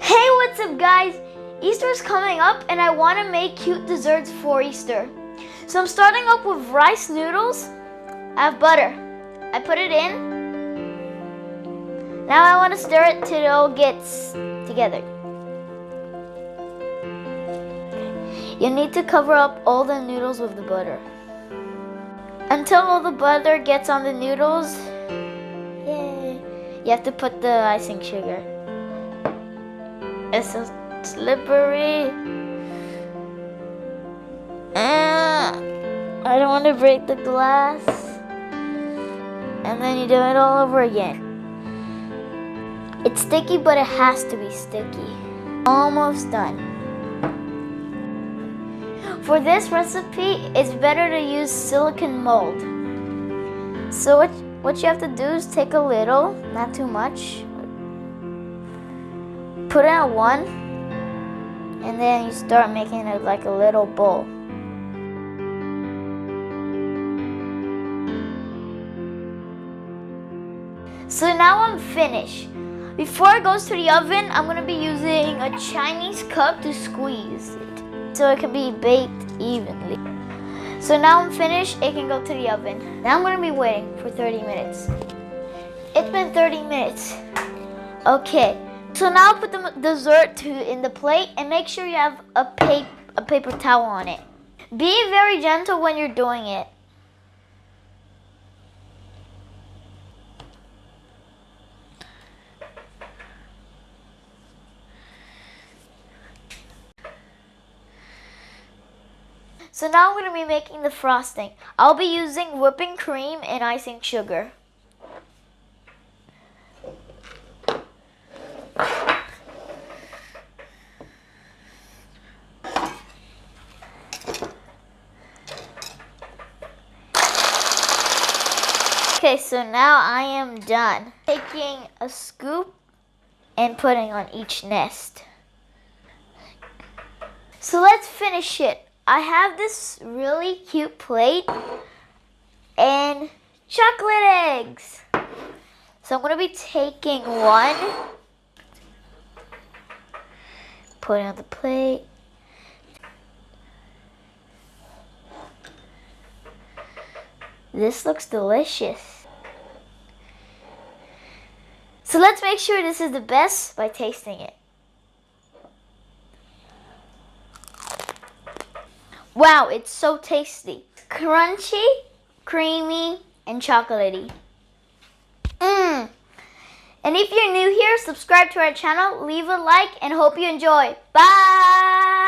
Hey, what's up guys? Easter's coming up and I want to make cute desserts for Easter. So I'm starting up with rice noodles. I have butter. I put it in. Now I want to stir it till it all gets together. You need to cover up all the noodles with the butter. Until all the butter gets on the noodles, you have to put the icing sugar. It's so slippery. I don't want to break the glass. And then you do it all over again. It's sticky, but it has to be sticky. Almost done. For this recipe, it's better to use silicone mold. So what you have to do is take a little, not too much, put it in one, and then you start making it like a little bowl. So now I'm finished. Before it goes to the oven, I'm going to be using a Chinese cup to squeeze it so it can be baked evenly. So now I'm finished, it can go to the oven. Now I'm going to be waiting for 30 minutes. It's been 30 minutes. Okay, so now put the dessert in the plate and make sure you have a paper towel on it. Be very gentle when you're doing it. So now I'm going to be making the frosting. I'll be using whipping cream and icing sugar. Okay, so now I am done. Taking a scoop and putting on each nest. So let's finish it. I have this really cute plate and chocolate eggs. So I'm going to be taking one, put it on the plate. This looks delicious. So let's make sure this is the best by tasting it. Wow, it's so tasty. Crunchy, creamy, and chocolatey. And if you're new here, subscribe to our channel, leave a like, and hope you enjoy. Bye!